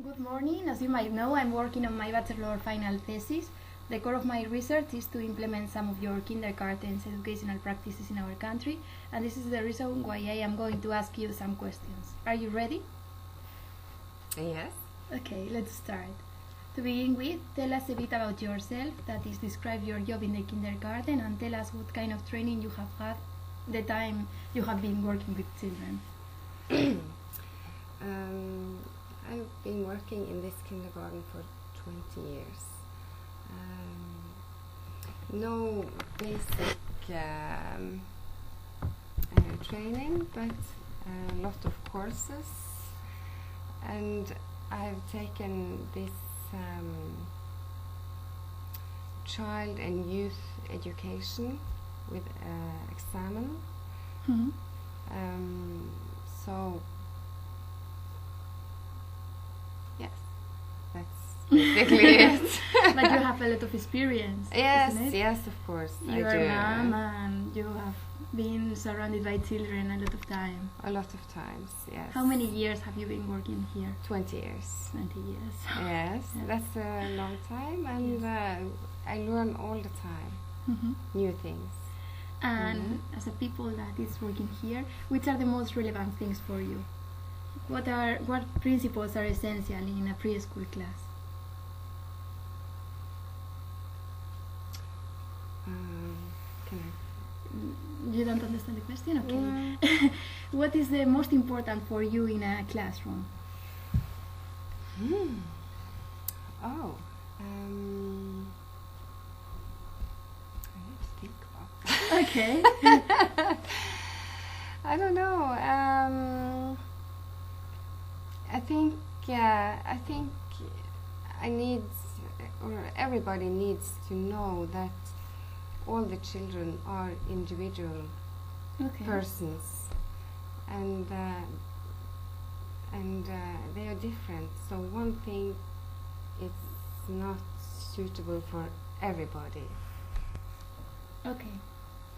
Good morning. As you might know, I'm working on my bachelor final thesis. The core of my research is to implement some of your kindergarten's educational practices in our country, and this is the reason why I am going to ask you some questions. Are you ready? Yes. Okay, let's start. To begin with, tell us a bit about yourself, that is, describe your job in the kindergarten and tell us what kind of training you have had the time you have been working with children. I've been working in this kindergarten for 20 years. No basic training, but a lot of courses, and I've taken this child and youth education with examen. Mm-hmm. So yes, that's basically it. But you have a lot of experience. Yes, isn't it? yes, of course. You're I do. a mom and you have been surrounded by children a lot of time. A lot of times, yes. How many years have you been working here? 20 years. 20 years. Yes, Yeah. that's a long time, and Yes. I learn all the time Mm-hmm. new things. And as a people that is working here, which are the most relevant things for you? What principles are essential in a preschool class? Can I? You don't understand the question? Okay. Mm. What is the most important for you in a classroom? Oh. I need to think about. Okay. I don't know. I think I need, or everybody needs to know that all the children are individual Okay. persons, and they are different. So one thing is not suitable for everybody. Okay.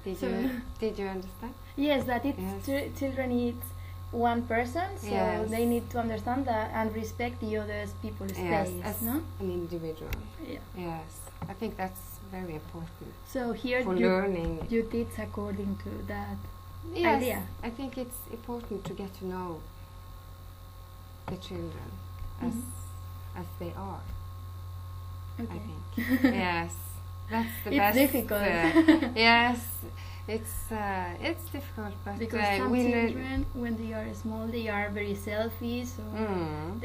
Did So- you understand? Yes, that it's Yes. children need one person, so Yes. they need to understand that and respect the other people's Yes, space, as no? an individual. Yeah. Yes, I think that's very important So here for you learning. teach according to that Yes, idea. I think it's important to get to know the children as as they are. Okay. I think. Yes, that's the It's best. difficult. Yes, it's difficult, but Because some we learn. children, when they are small, they are very selfish, or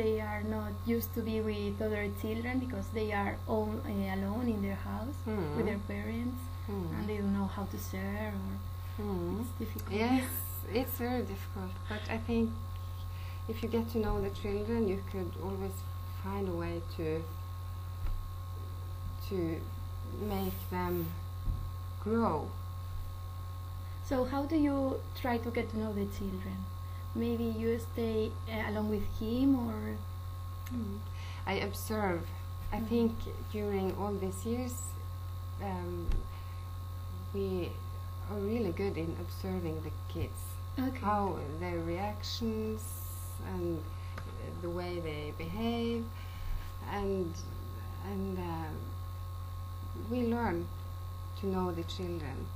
they are not used to be with other children because they are alone in their house with their parents, and they don't know how to share, or it's difficult. Yes, it's very difficult, but I think if you get to know the children, you could always find a way to make them grow. So how do you try to get to know the children? Maybe you stay along with him, or I observe. I think during all these years, we are really good in observing the kids, okay. how their reactions and the way they behave, and we learn to know the children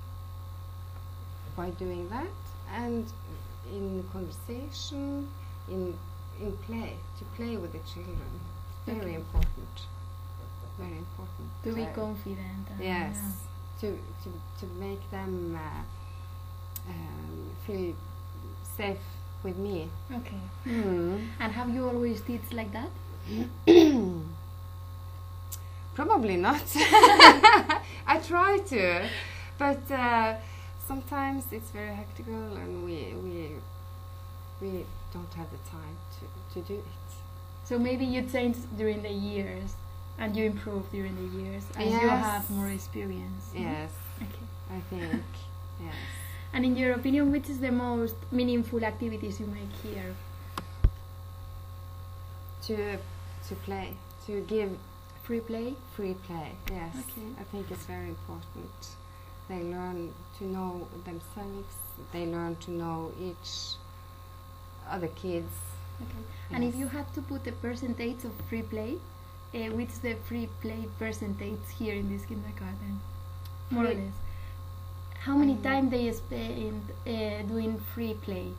by doing that, and in conversation, in play, to play with the children. Very Okay. important. Very important. To be confident. And, Yes, to make them feel safe with me. Okay. Mm. And have you always did like that? Probably not. I try to, but sometimes it's very hectic, and we don't have the time to do it. So maybe you changed during the years, and you improved during the years, as you Yes. have more experience. no? Yes, Okay. I think. Yes. And in your opinion, which is the most meaningful activities you make here? To play, to give Free play? free play. Yes, Okay. I think it's very important. They learn to know themselves. They learn to know each other kids Okay. And if you had to put a percentage of free play, what's the free play percentage here in this kindergarten? More or less. How many time they spend doing free play?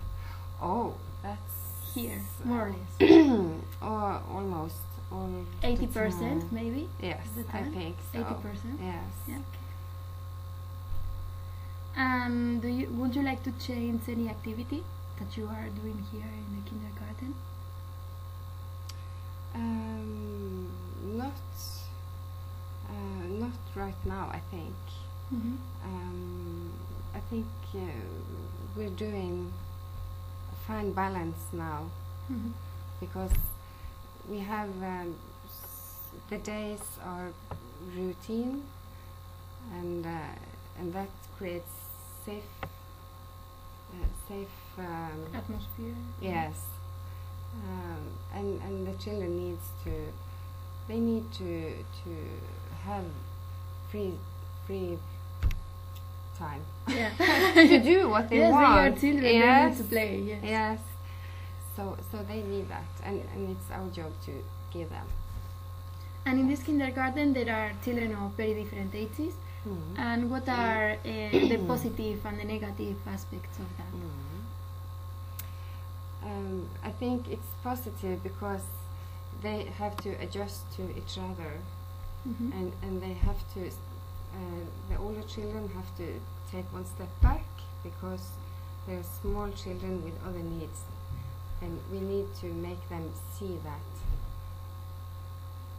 Oh, that's here, more or less. Or almost all 80% maybe? Yes, I think so. 80%? Yes. Yeah, okay. And would you like to change any activity that you are doing here in the kindergarten? Not right now, I think. I think we're doing a fine balance now, because we have the days are routine, and that creates safe atmosphere. Yes, and the children need to have free time. Yeah. To do what they want. Yes, they are children. Yes. They need to play. Yes. Yes. So they need that, and it's our job to give them. And in this kindergarten, there are children of very different ages. And what are the positive and the negative aspects of that? I think it's positive because they have to adjust to each other, and they have to. The older children have to take one step back because they're small children with other needs, and we need to make them see that.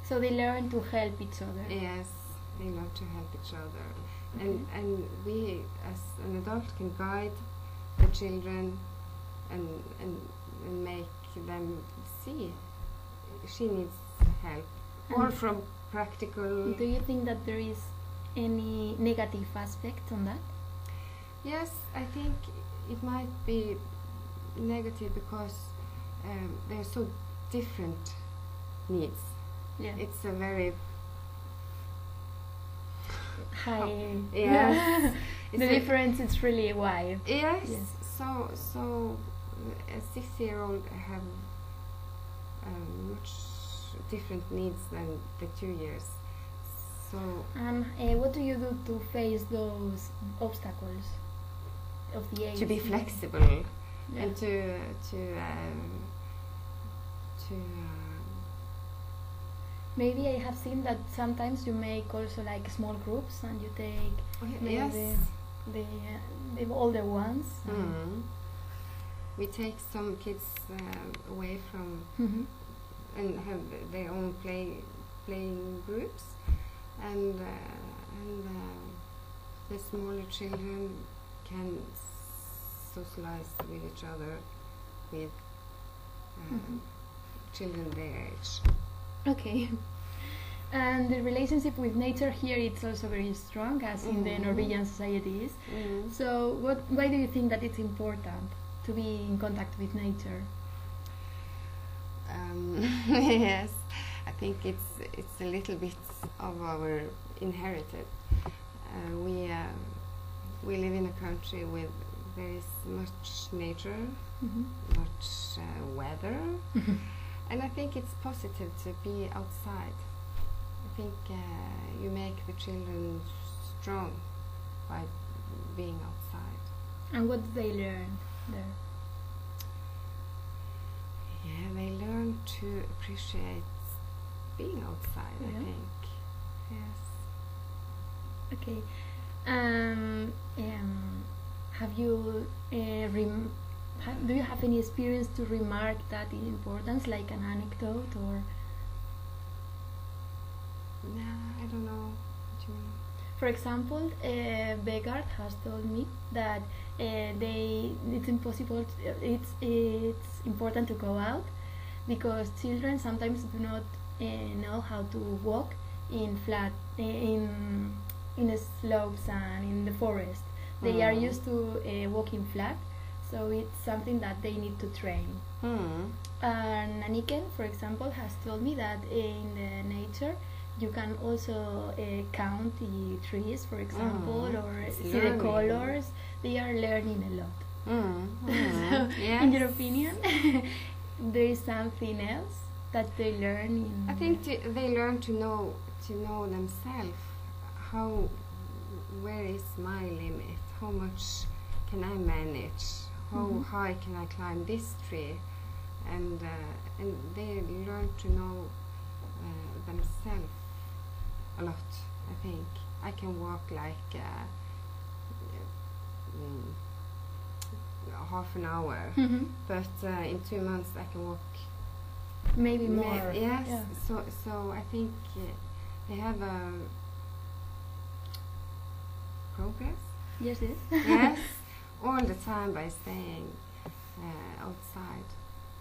So they learn to help each other. Yes, they learn to help each other, and we as an adult can guide the children and make them see she needs help, or from practical. Do you think that there is any negative aspect on that? Yes, I think it might be negative because they're so different needs. Yeah. It's a very high. Yes. The difference is really wide. Yes. So a 6-year-old have much different needs than the 2 years. So. And what do you do to face those obstacles of the age? To be flexible, and to maybe I have seen that sometimes you make also like small groups, and you take the older ones. We take some kids away from and have their own playing groups, and the smaller children can socialize with each other, with children their age. Okay. And the relationship with nature here, it's also very strong, as in the Norwegian societies. So why do you think that it's important to be in contact with nature? Yes, I think it's a little bit of our inherited. We live in a country with very much nature, much weather, and I think it's positive to be outside. I think you make the children strong by being outside. And what do they learn there? Yeah, they learn to appreciate being outside, I think. Yes. Okay. Have you do you have any experience to remark that importance, like an anecdote or? No, I don't know what you mean. For example, Begard has told me that it's impossible. It's important to go out because children sometimes do not know how to walk in flat in slopes and in the forest. They are used to walking flat, so it's something that they need to train. And Anniken, for example, has told me that in the nature you can also count the trees, for example, or see the colors. They are learning a lot. So, in your opinion, there is something else that they learn in. I think they learn to know themselves. Where is my limit? How much can I manage? How high can I climb this tree? And they learn to know themselves a lot. I think I can walk like half an hour, but in 2 months I can walk maybe more. Yes. Yeah. So I think they have a progress. Yes, yes. Yes, all the time by staying outside.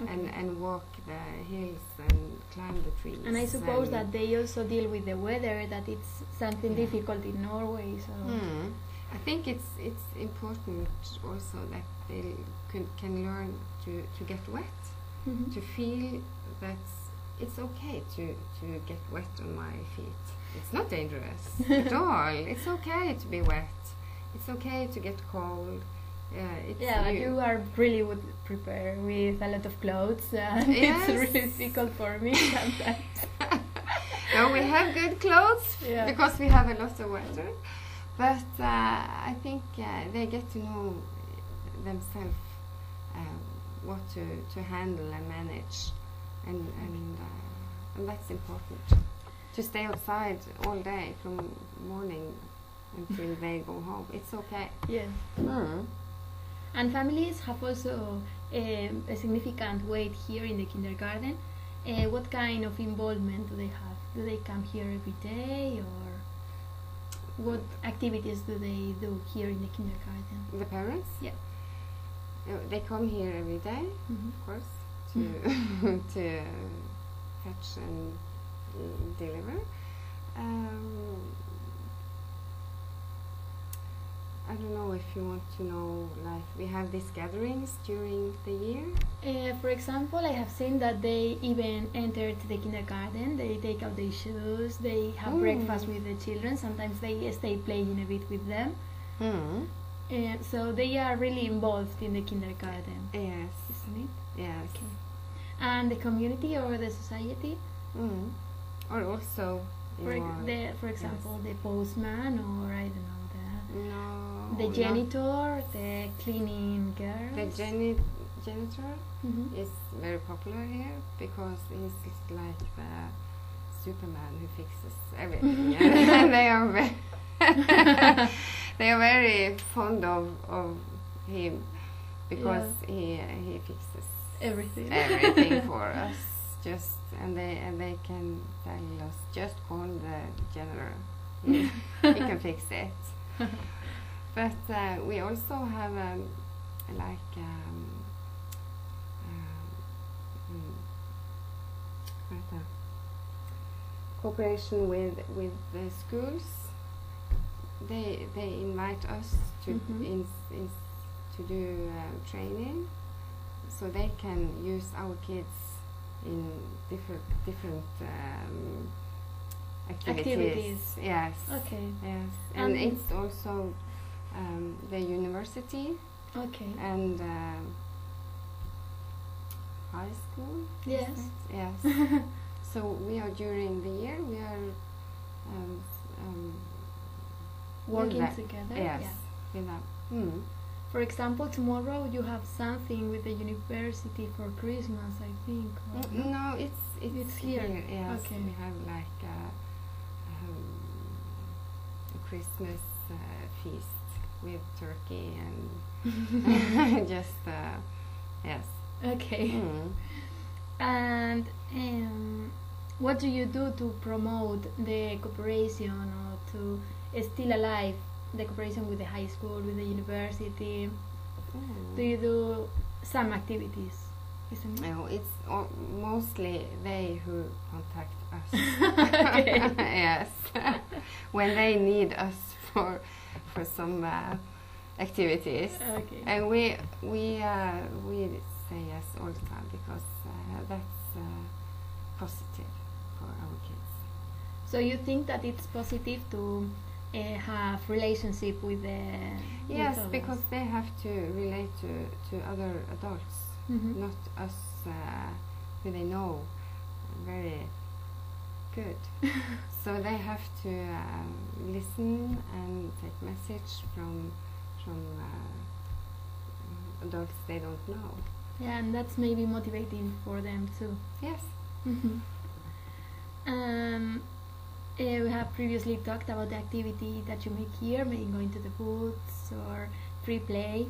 Okay. And walk the hills and climb the trees. And I suppose that they also deal with the weather, that it's something difficult in Norway. So I think it's important also that they can learn to get wet, to feel that it's okay to get wet on my feet. It's not dangerous at all. It's okay to be wet. It's okay to get cold. You are really prepared with a lot of clothes, and it's really difficult for me sometimes. No, we have good clothes because we have a lot of weather, but I think they get to know themselves what to handle and manage, and that's important. To stay outside all day from morning until they go home. It's okay. Yes. And families have also a significant weight here in the kindergarten. What kind of involvement do they have? Do they come here every day, or what activities do they do here in the kindergarten? The parents? Yeah. They come here every day, of course, to fetch and deliver. I don't know if you want to know, like, we have these gatherings during the year. For example, I have seen that they even enter to the kindergarten. They take out their shoes, they have breakfast with the children. Sometimes they stay playing a bit with them. So they are really involved in the kindergarten. Yes. Isn't it? Yes. Okay. And the community or the society? Or also, for example, the postman, or I don't know. No. The janitor, the cleaning girl. The janitor is very popular here because he's like the Superman who fixes everything. And they are very fond of him because he fixes everything for us. And they can tell us, just call the janitor. He can fix it. But we also have cooperation with the schools. They invite us to to do training, so they can use our kids in different activities. Yes. Okay. Yes. And it's also the university. Okay. And high school. Yes. Yes. So we are during the year we are working together. Yes. With them. For example, tomorrow you have something with the university for Christmas, I think. No, it's here. Yes. Okay. We have like a Christmas feast with turkey and just yes. Okay. And what do you do to promote the cooperation, or to still alive the cooperation with the high school, with the university? Do you do some activities? Isn't it? No, it's mostly they who contact us. Yes, when they need us for some activities. Okay. And we say yes all the time because that's positive for our kids. So you think that it's positive to have relationship with the yes, because they have to relate to other adults, not us who they know very good. So they have to listen and take message from adults they don't know. Yeah, and that's maybe motivating for them too. Yes. We have previously talked about the activity that you make here, maybe going to the booths or free play.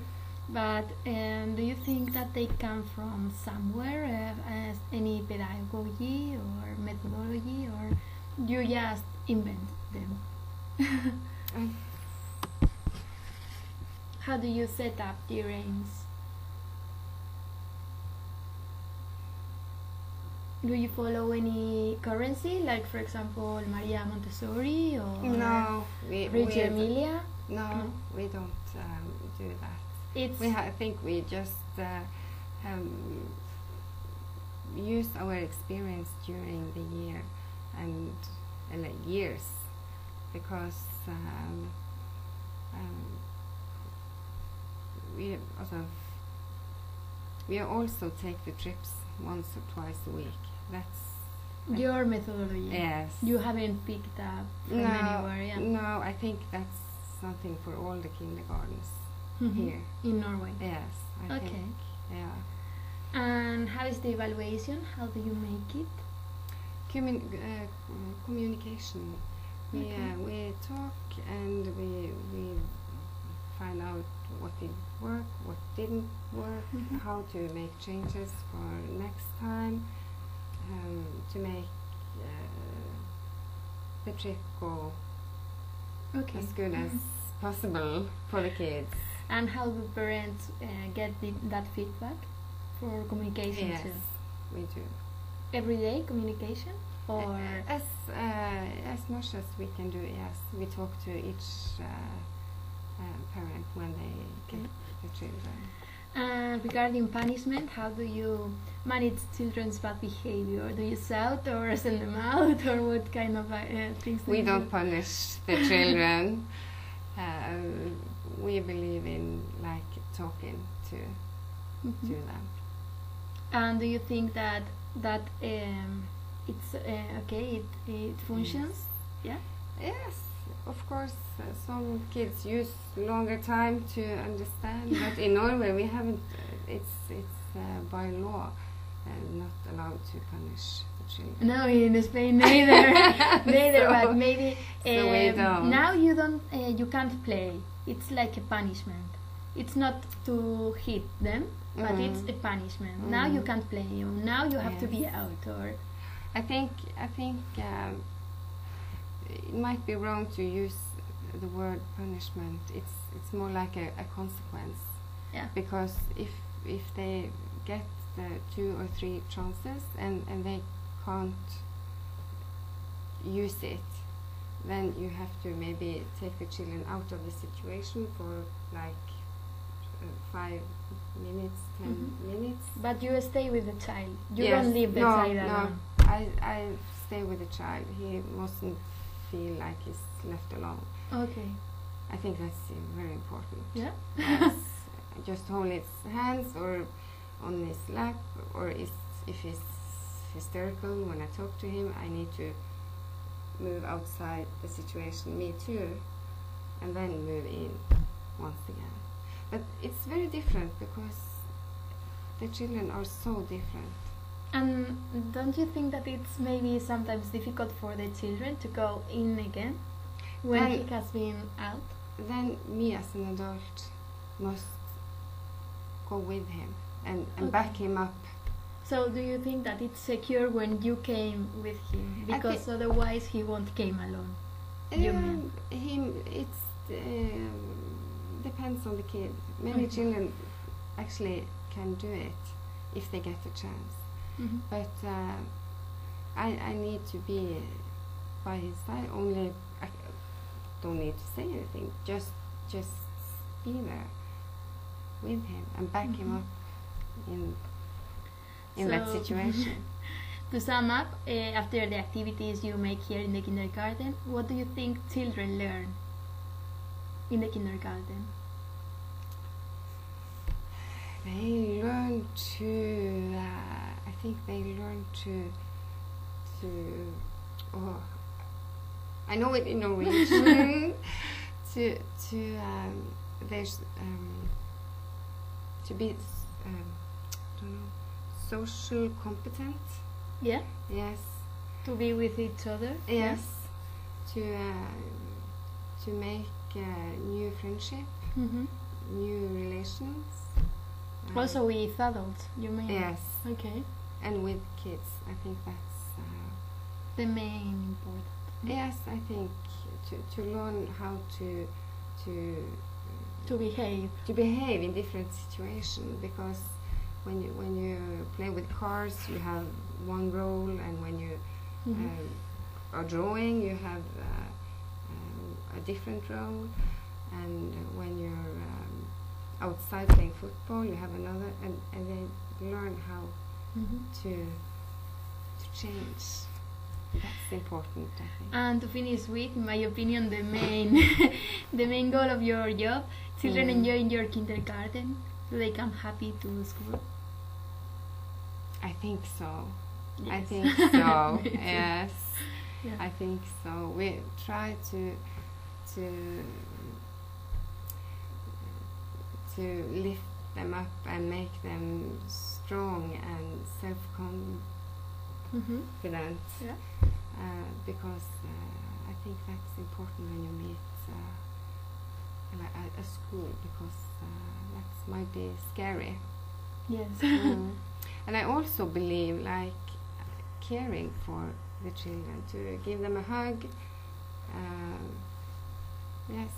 But do you think that they come from somewhere, as any pedagogy or methodology, or you just invent them? How do you set up the aims? Do you follow any currency, like for example Maria Montessori or Reggio Emilia? No, we don't do that. I think we just use our experience during the year and years, because we also take the trips once or twice a week. That's your methodology. Yes. You haven't picked up from anywhere. Yeah. No, I think that's something for all the kindergartens here in Norway. Yes, I think. Yeah. And how is the evaluation? How do you make it? Communication. We talk and we find out what did work, what didn't work, how to make changes for next time, to make the trip go as good as possible for the kids. And how do parents get that feedback for communication too? Yes, we do. Everyday communication? Or as much as we can do, yes. We talk to each parent when they get the children. Regarding punishment, how do you manage children's bad behavior? Do you shout or send them out, or what kind of things? We don't punish the children. We believe in talking to them. And do you think that it's okay? It functions? Yes. Yeah. Yes, of course. Some kids use longer time to understand, but in Norway we haven't. It's by law not allowed to punish the children. No, in Spain neither. Neither, so, but maybe so we don't. Now you don't. You can't play. It's like a punishment. It's not to hit them, but it's a punishment. Now you can't play. Now you have to be out. Or I think it might be wrong to use the word punishment. It's more like a consequence. Yeah. Because if they get the 2 or 3 chances and they can't use it, then you have to maybe take the children out of the situation for 5 minutes, 10 minutes. But you stay with the child. You don't leave the child alone. No, I stay with the child. He mustn't feel like he's left alone. Okay. I think that's very important. Yeah. Just hold his hands or on his lap, or if he's hysterical when I talk to him, I need to move outside the situation, me too, and then move in once again. But it's very different because the children are so different. And don't you think that it's maybe sometimes difficult for the children to go in again when he has been out? Then me as an adult must go with him and back him up. So do you think that it's secure when you came with him? Because otherwise he won't came alone. It depends on the kid. Many children actually can do it if they get the chance. But I need to be by his side. Only I don't need to say anything. Just be there with him and back him up in that situation. To sum up, after the activities you make here in the kindergarten, what do you think children learn in the kindergarten? They learn to. I think they learn to. Oh, I know it in Norwegian. There's to be don't know, social competent. Yeah. Yes. To be with each other. Yes. To make new friendship, new relations. Also with adults, you mean? Yes. Okay. And with kids, I think that's the main important. Yes, I think to learn how to behave in different situations, because when you play with cars you have one role, and when you are drawing you have a different role, and when you're outside playing football you have another, and they learn how to change. That's important, I think. And to finish with, in my opinion, the main the main goal of your job, children enjoying your kindergarten, so they come happy to school. I think so. Yes. I think so. Yes. Yeah. I think so. We try to lift them up and make them strong and self-confident. Yeah. Because I think that's important when you meet a school, because that might be scary. Yes. And I also believe, like, caring for the children, to give them a hug. Yes,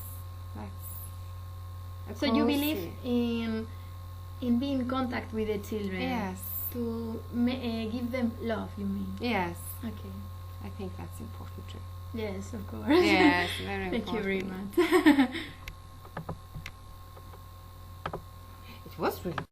that's. So you believe in being in contact with the children? Yes. To give them love, you mean? Yes. Okay. I think that's important too. Yes, of course. Yes, very important. Thank you very much. It was really